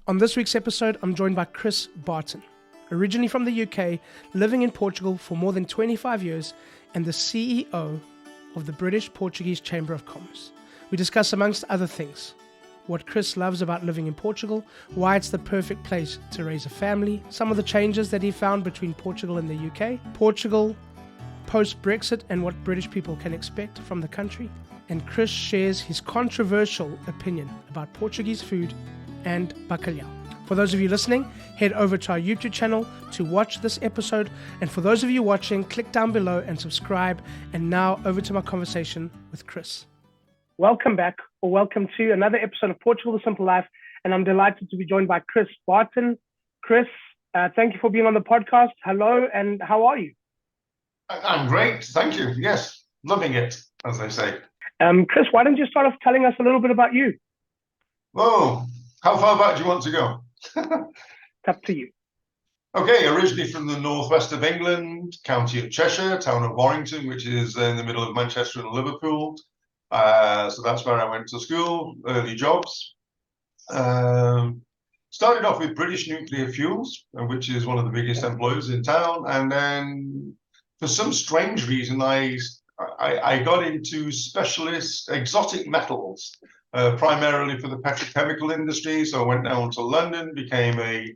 On this week's episode, I'm joined by Chris Barton, originally from the UK, living in Portugal for more than 25 years, and the CEO of the British Portuguese Chamber of Commerce. We discuss, amongst other things, what Chris loves about living in Portugal, why it's the perfect place to raise a family, some of the changes that he found between Portugal and the UK, Portugal post-Brexit and what British people can expect from the country, and Chris shares his controversial opinion about Portuguese food and bacalhau. For those of you listening, head over to our YouTube channel to watch this episode, and for those of you watching, click down below and subscribe. And now over to my conversation with Chris. Welcome back, or welcome to another episode of Portugal, The Simple Life, and I'm delighted to be joined by Chris Barton. Chris, thank you for being on the podcast. Hello, and how are you? I'm great, thank you. Yes, loving it, as they say. Chris, why don't you start off telling us a little bit about you? Oh, how far back do you want to go? It's up to you. Okay, originally from the northwest of England, county of Cheshire, town of Warrington, which is in the middle of Manchester and Liverpool. So that's where I went to school, early jobs. Started off with British Nuclear Fuels, which is one of the biggest employers in town. And then for some strange reason, I got into specialist exotic metals, primarily for the petrochemical industry. So I went down to London, became a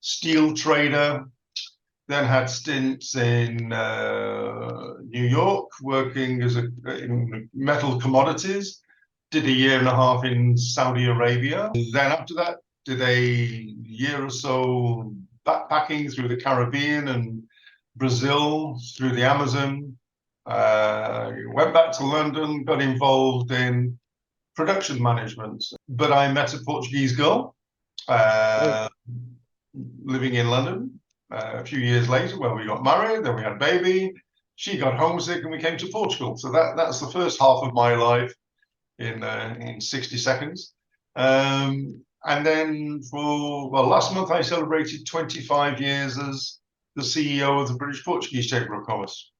steel trader, then had stints in New York working in metal commodities, did a year and a half in Saudi Arabia. Then after that, did a year or so backpacking through the Caribbean and Brazil, through the Amazon. Went back to London, got involved in production management, but I met a Portuguese girl living in London. A few years later, well, we got married, then we had a baby. She got homesick, and we came to Portugal. So that's the first half of my life in 60 seconds. And then last month I celebrated 25 years as the CEO of the British Portuguese Chamber of Commerce.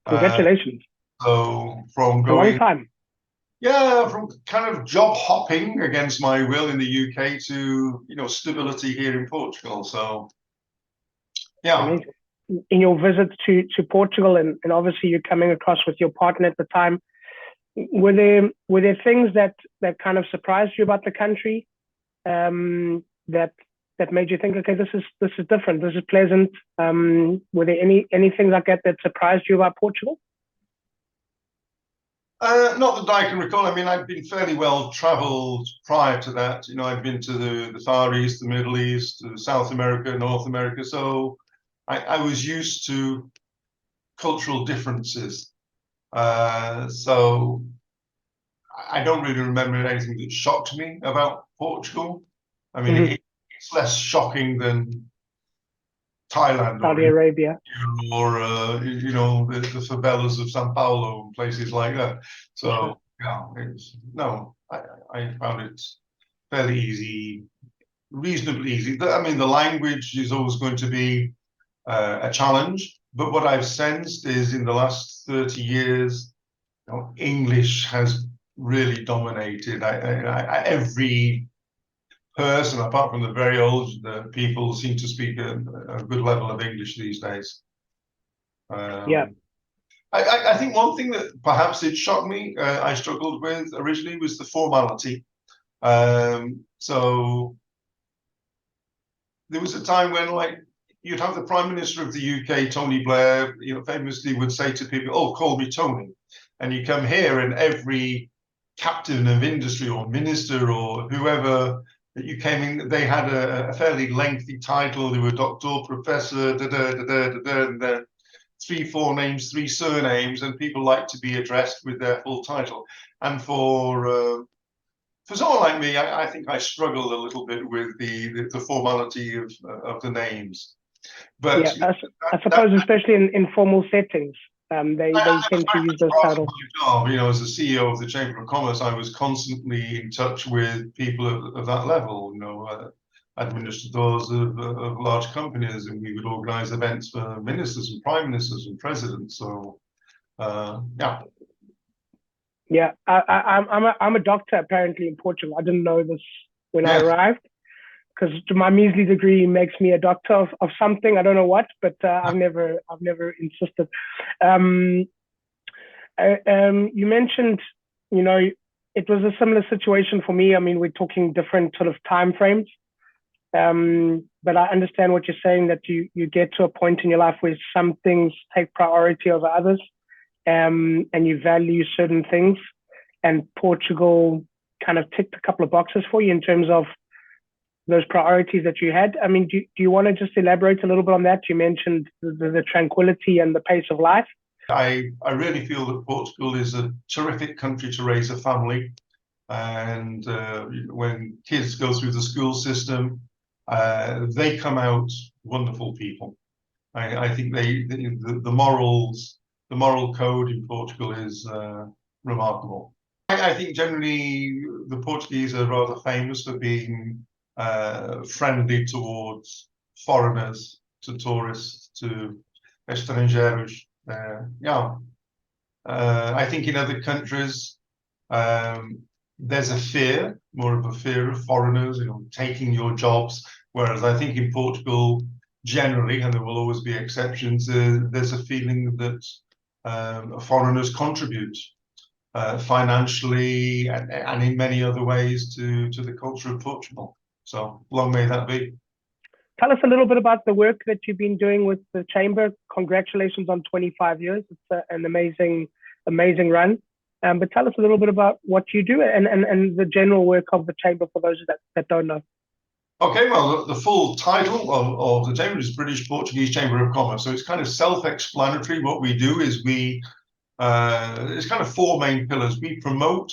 Congratulations. So from a long time. Yeah, from kind of job hopping against my will in the UK to, stability here in Portugal. So, yeah. Amazing. In your visits to Portugal, and obviously you're coming across with your partner at the time, were there things that kind of surprised you about the country, that made you think, okay, this is different, this is pleasant? Were there anything like that surprised you about Portugal? Not that I can recall. I mean, I've been fairly well traveled prior to that. I've been to the Far East, the Middle East, South America, North America. So I was used to cultural differences. So I don't really remember anything that shocked me about Portugal. I mean, it's less shocking than Thailand, Saudi Arabia, or the favelas of Sao Paulo and places like that. So yeah, I found it fairly easy, reasonably easy. I mean, the language is always going to be a challenge, but what I've sensed is in the last 30 years, English has really dominated. Every person, apart from the very old people, seem to speak a good level of English these days. I think one thing that perhaps it shocked me, I struggled with originally, was the formality. So there was a time when, you'd have the Prime Minister of the UK, Tony Blair, famously would say to people, "Oh, call me Tony." And you come here, and every captain of industry or minister or whoever that you came in, they had a fairly lengthy title. They were doctor, professor, and 3-4 names, 3 surnames, and people like to be addressed with their full title. And for someone like me, I think I struggled a little bit with the formality of the names. But yeah, I suppose especially in formal settings, they tend to use those titles. As the CEO of the Chamber of Commerce, I was constantly in touch with people of that level, administrators of large companies, and we would organize events for ministers and prime ministers and presidents. So, yeah. Yeah, I'm a doctor apparently in Portugal. I didn't know this when I arrived, because my measly degree makes me a doctor of something. I don't know what, but I've never insisted. You mentioned, it was a similar situation for me. I mean, we're talking different sort of time frames. But I understand what you're saying, that you get to a point in your life where some things take priority over others, and you value certain things. And Portugal kind of ticked a couple of boxes for you in terms of those priorities that you had. I mean, do you want to just elaborate a little bit on that? You mentioned the tranquility and the pace of life. I really feel that Portugal is a terrific country to raise a family. And when kids go through the school system, they come out wonderful people. I think the moral code in Portugal is remarkable. I think generally the Portuguese are rather famous for being friendly towards foreigners, to tourists, to estrangeiros. I think in other countries there's a fear, more of a fear of foreigners, taking your jobs. Whereas I think in Portugal, generally, and there will always be exceptions, there's a feeling that foreigners contribute financially and in many other ways to the culture of Portugal. So long may that be. Tell us a little bit about the work that you've been doing with the Chamber. Congratulations on 25 years. It's an amazing run. But tell us a little bit about what you do and the general work of the Chamber for those that don't know. Okay, well, the full title of the Chamber is British Portuguese Chamber of Commerce. So it's kind of self-explanatory. What we do is it's kind of four main pillars. We promote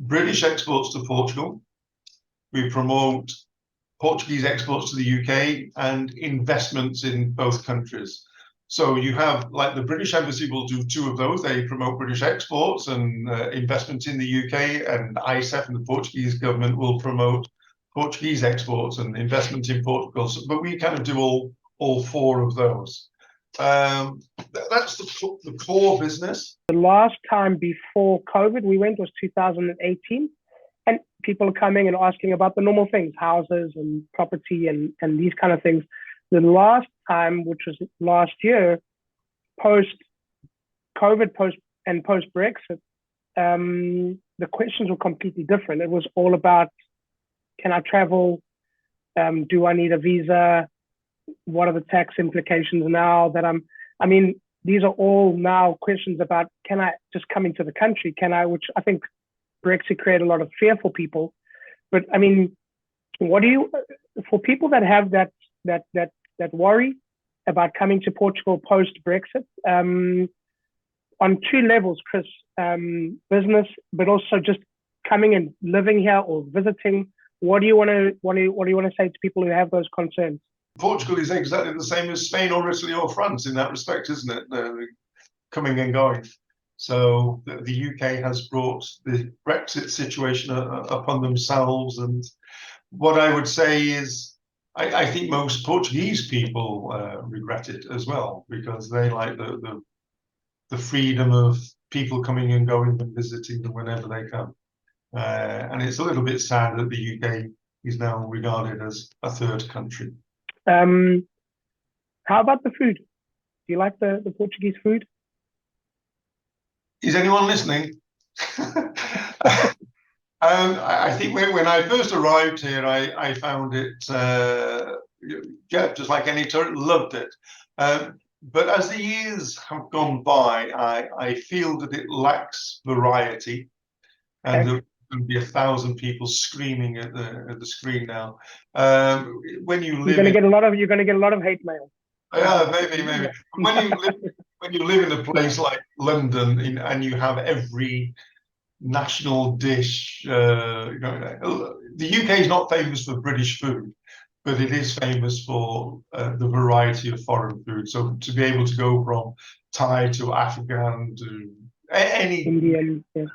British exports to Portugal. We promote Portuguese exports to the UK and investments in both countries. So you have, like, the British Embassy will do two of those. They promote British exports and investments in the UK, and ISEF and the Portuguese government will promote Portuguese exports and investment in Portugal. But we kind of do all four of those. That's the core business. The last time before COVID we went was 2018. And people are coming and asking about the normal things, houses and property and these kind of things. The last time, which was last year, post-COVID, post-Brexit, the questions were completely different. It was all about, can I travel? Do I need a visa? What are the tax implications now that these are all now questions about, can I just come into the country? Which I think Brexit created a lot of fear for people. But I mean, for people that have that worry about coming to Portugal post-Brexit, on two levels, Chris, business, but also just coming and living here or visiting, what do you want to say to people who have those concerns? Portugal is exactly the same as Spain or Italy or France in that respect, isn't it? Coming and going. So the UK has brought the Brexit situation upon themselves. And what I would say is, I think most Portuguese people regret it as well, because they like the freedom of people coming and going and visiting them whenever they come. And it's a little bit sad that the UK is now regarded as a third country. How about the food? Do you like the Portuguese food? Is anyone listening? I think when I first arrived here, I found it, just like any tourist, loved it. But as the years have gone by, I feel that it lacks variety, and there's going to be 1,000 people screaming at the screen now. When you live, you're going to get a lot of hate mail. Yeah, maybe. When you live in a place like London and you have every national dish, the UK is not famous for British food, but it is famous for the variety of foreign food. So to be able to go from Thai to African to any Indian, yeah.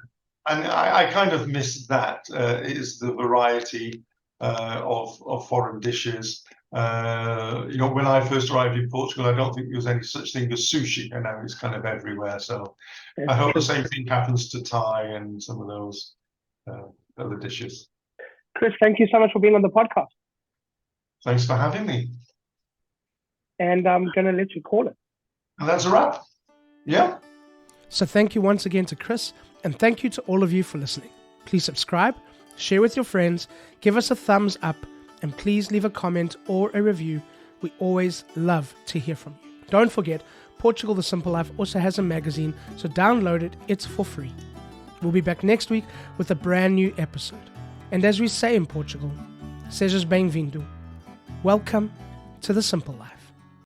And I kind of miss that, is the variety of foreign dishes. When I first arrived in Portugal, I don't think there was any such thing as sushi, and now it's kind of everywhere. So I hope the same thing happens to Thai and some of those other dishes. Chris, thank you so much for being on the podcast. Thanks for having me. And I'm going to let you call it. And that's a wrap. Yeah. So thank you once again to Chris, and thank you to all of you for listening. Please subscribe, share with your friends, give us a thumbs up, and please leave a comment or a review. We always love to hear from you. Don't forget, Portugal The Simple Life also has a magazine, so download it. It's for free. We'll be back next week with a brand new episode. And as we say in Portugal, sejas bem-vindo. Welcome to The Simple Life.